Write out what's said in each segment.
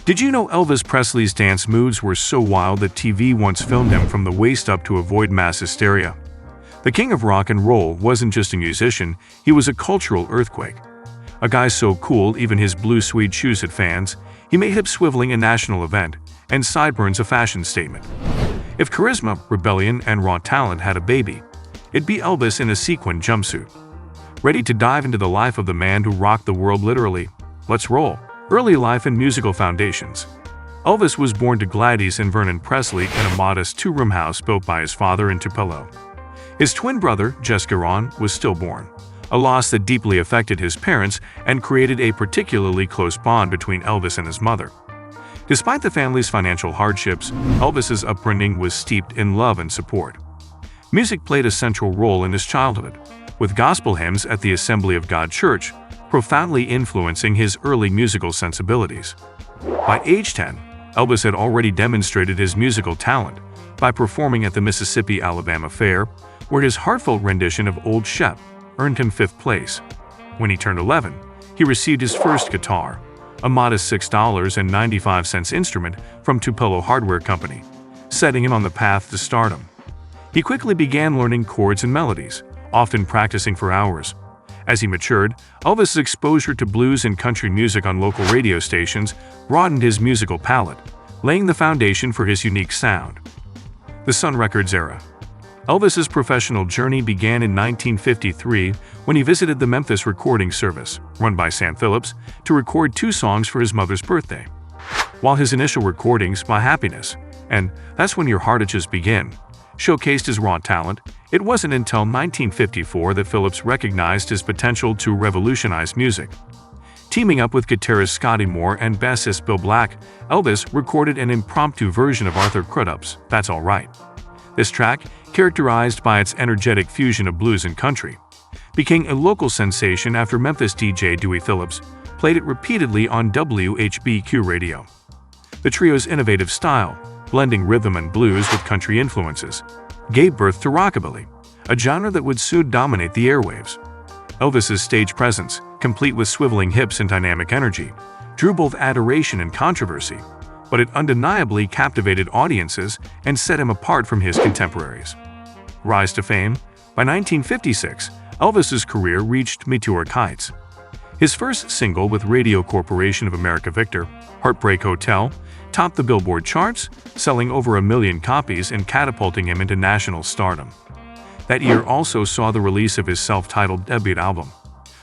Did you know Elvis Presley's dance moves were so wild that TV once filmed him from the waist up to avoid mass hysteria? The king of rock and roll wasn't just a musician, he was a cultural earthquake. A guy so cool even his blue suede shoes had fans, he made hip swiveling a national event, and sideburns a fashion statement. If charisma, rebellion, and raw talent had a baby, it'd be Elvis in a sequin jumpsuit. Ready to dive into the life of the man who rocked the world literally? Let's roll. Early life and musical foundations. Elvis was born to Gladys and Vernon Presley in a modest two-room house built by his father in Tupelo. His twin brother, Jessica, was stillborn, a loss that deeply affected his parents and created a particularly close bond between Elvis and his mother. Despite the family's financial hardships, Elvis's upbringing was steeped in love and support. Music played a central role in his childhood, with gospel hymns at the Assembly of God Church profoundly influencing his early musical sensibilities. By age 10, Elvis had already demonstrated his musical talent by performing at the Mississippi-Alabama Fair, where his heartfelt rendition of Old Shep earned him 5th place. When he turned 11, he received his first guitar, a modest $6.95 instrument from Tupelo Hardware Company, setting him on the path to stardom. He quickly began learning chords and melodies, often practicing for hours. As he matured, Elvis's exposure to blues and country music on local radio stations broadened his musical palette, laying the foundation for his unique sound. The Sun Records era. Elvis's professional journey began in 1953 when he visited the Memphis recording service, run by Sam Phillips, to record 2 songs for his mother's birthday. While his initial recordings, My Happiness and That's When Your Heartaches Begin, showcased his raw talent, it wasn't until 1954 that Phillips recognized his potential to revolutionize music. Teaming up with guitarist Scotty Moore and bassist Bill Black, Elvis recorded an impromptu version of Arthur Crudup's That's All Right. This track, characterized by its energetic fusion of blues and country, became a local sensation after Memphis DJ Dewey Phillips played it repeatedly on WHBQ radio. The trio's innovative style, blending rhythm and blues with country influences, gave birth to rockabilly, a genre that would soon dominate the airwaves. Elvis's stage presence, complete with swiveling hips and dynamic energy, drew both adoration and controversy, but it undeniably captivated audiences and set him apart from his contemporaries. Rise to fame. By 1956, Elvis's career reached meteoric heights. His first single with Radio Corporation of America Victor, Heartbreak Hotel, topped the Billboard charts, selling over 1 million copies and catapulting him into national stardom. That year also saw the release of his self-titled debut album,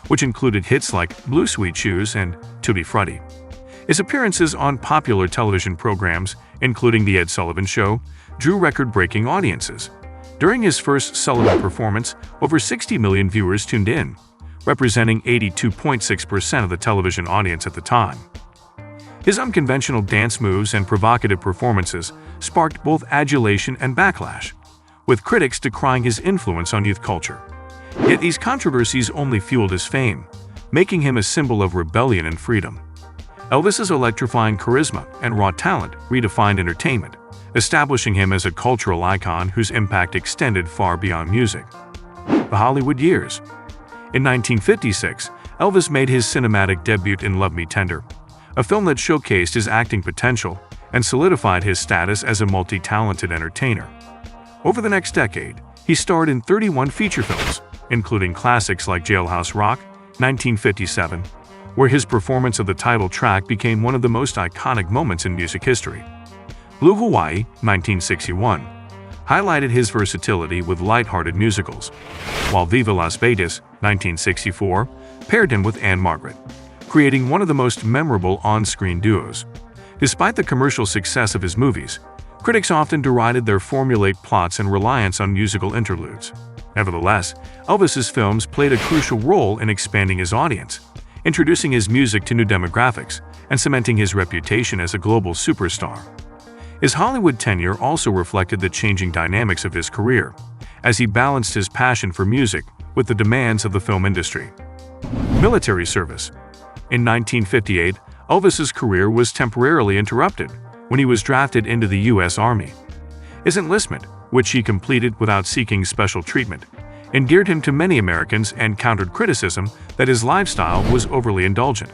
which included hits like Blue Suede Shoes and Tutti Frutti. His appearances on popular television programs, including The Ed Sullivan Show, drew record-breaking audiences. During his first Sullivan performance, over 60 million viewers tuned in, representing 82.6% of the television audience at the time. His unconventional dance moves and provocative performances sparked both adulation and backlash, with critics decrying his influence on youth culture. Yet these controversies only fueled his fame, making him a symbol of rebellion and freedom. Elvis's electrifying charisma and raw talent redefined entertainment, establishing him as a cultural icon whose impact extended far beyond music. The Hollywood years. In 1956, Elvis made his cinematic debut in Love Me Tender, a film that showcased his acting potential and solidified his status as a multi-talented entertainer. Over the next decade, he starred in 31 feature films, including classics like Jailhouse Rock, 1957, where his performance of the title track became one of the most iconic moments in music history. Blue Hawaii, 1961, highlighted his versatility with light-hearted musicals, while Viva Las Vegas, 1964, paired him with Anne Margaret, creating one of the most memorable on-screen duos. Despite the commercial success of his movies, critics often derided their formulaic plots and reliance on musical interludes. Nevertheless, Elvis's films played a crucial role in expanding his audience, introducing his music to new demographics, and cementing his reputation as a global superstar. His Hollywood tenure also reflected the changing dynamics of his career, as he balanced his passion for music with the demands of the film industry. Military service. In 1958, Elvis's career was temporarily interrupted when he was drafted into the U.S. Army. His enlistment, which he completed without seeking special treatment, endeared him to many Americans and countered criticism that his lifestyle was overly indulgent.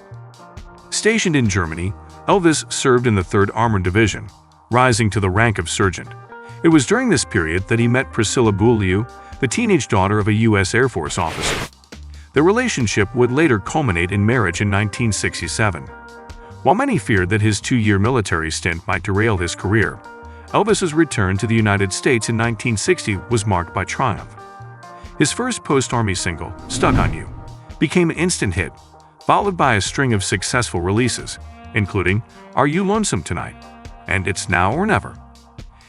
Stationed in Germany, Elvis served in the 3rd Armored Division, rising to the rank of sergeant. It was during this period that he met Priscilla Beaulieu, the teenage daughter of a U.S. Air Force officer. Their relationship would later culminate in marriage in 1967. While many feared that his 2-year military stint might derail his career, Elvis's return to the United States in 1960 was marked by triumph. His first post-Army single, "Stuck on You," became an instant hit, followed by a string of successful releases, including "Are You Lonesome Tonight?" and "It's Now or Never."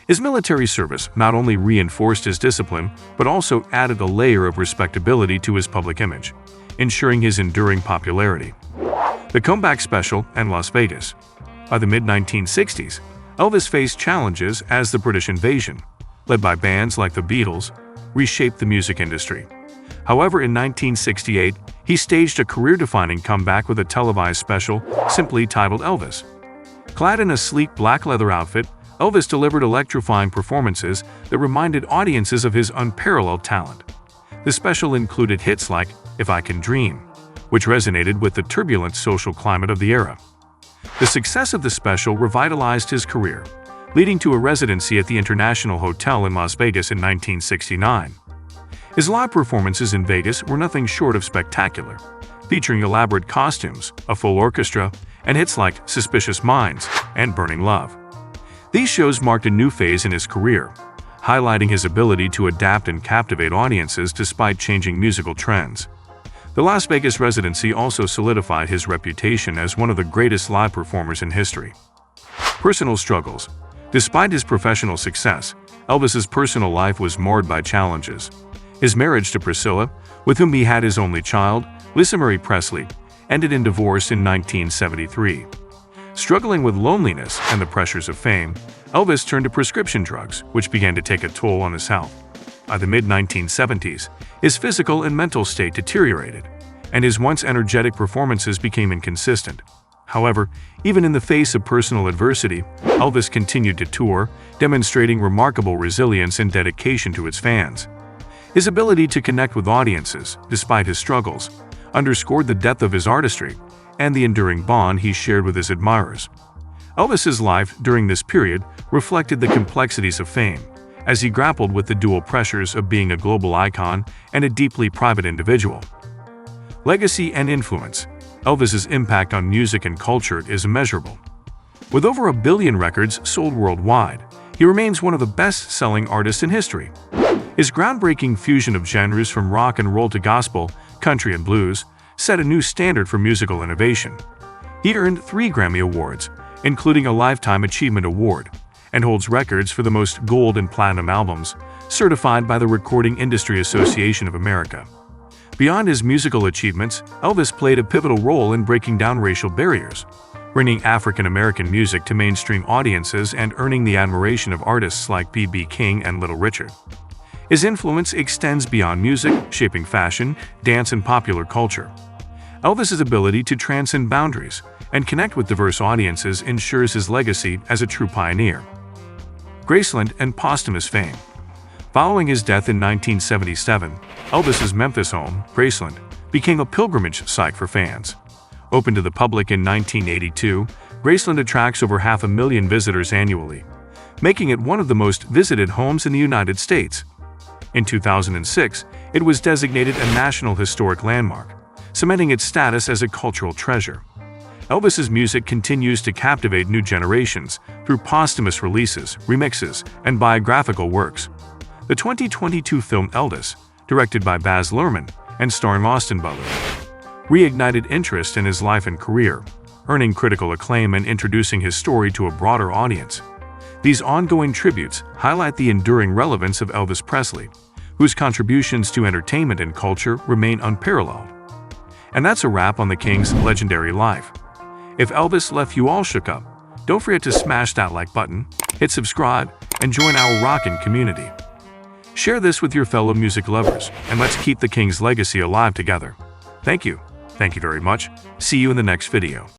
His military service not only reinforced his discipline, but also added a layer of respectability to his public image, ensuring his enduring popularity. The comeback special and Las Vegas. By the mid-1960s, Elvis faced challenges as the British invasion, led by bands like the Beatles, reshaped the music industry. However, in 1968, he staged a career-defining comeback with a televised special simply titled Elvis. Clad in a sleek black leather outfit, Elvis delivered electrifying performances that reminded audiences of his unparalleled talent. The special included hits like "If I Can Dream," which resonated with the turbulent social climate of the era. The success of the special revitalized his career, leading to a residency at the International Hotel in Las Vegas in 1969. His live performances in Vegas were nothing short of spectacular, featuring elaborate costumes, a full orchestra, and hits like "Suspicious Minds" and "Burning Love." These shows marked a new phase in his career, highlighting his ability to adapt and captivate audiences despite changing musical trends. The Las Vegas residency also solidified his reputation as one of the greatest live performers in history. Personal struggles. Despite his professional success, Elvis's personal life was marred by challenges. His marriage to Priscilla, with whom he had his only child, Lisa Marie Presley, ended in divorce in 1973. Struggling with loneliness and the pressures of fame, Elvis turned to prescription drugs, which began to take a toll on his health. By the mid-1970s, his physical and mental state deteriorated, and his once energetic performances became inconsistent. However, even in the face of personal adversity, Elvis continued to tour, demonstrating remarkable resilience and dedication to its fans. His ability to connect with audiences, despite his struggles, underscored the depth of his artistry and the enduring bond he shared with his admirers. Elvis's life during this period reflected the complexities of fame, as he grappled with the dual pressures of being a global icon and a deeply private individual. Legacy and influence. Elvis's impact on music and culture is immeasurable. With over 1 billion records sold worldwide, he remains one of the best-selling artists in history. His groundbreaking fusion of genres from rock and roll to gospel, country and blues set a new standard for musical innovation. He earned 3 Grammy Awards, including a Lifetime Achievement Award, and holds records for the most gold and platinum albums, certified by the Recording Industry Association of America. Beyond his musical achievements, Elvis played a pivotal role in breaking down racial barriers, bringing African-American music to mainstream audiences and earning the admiration of artists like B.B. King and Little Richard. His influence extends beyond music, shaping fashion, dance, and popular culture. Elvis's ability to transcend boundaries and connect with diverse audiences ensures his legacy as a true pioneer. Graceland and posthumous fame. Following his death in 1977, Elvis's Memphis home, Graceland, became a pilgrimage site for fans. Open to the public in 1982, Graceland attracts over 500,000 visitors annually, making it one of the most visited homes in the United States. In 2006, it was designated a National Historic Landmark, cementing its status as a cultural treasure. Elvis's music continues to captivate new generations through posthumous releases, remixes, and biographical works. The 2022 film Elvis, directed by Baz Luhrmann and starring Austin Butler, reignited interest in his life and career, earning critical acclaim and introducing his story to a broader audience. These ongoing tributes highlight the enduring relevance of Elvis Presley, whose contributions to entertainment and culture remain unparalleled. And that's a wrap on the King's legendary life. If Elvis left you all shook up, don't forget to smash that like button, hit subscribe, and join our rockin' community. Share this with your fellow music lovers, and let's keep the King's legacy alive together. Thank you. Thank you very much. See you in the next video.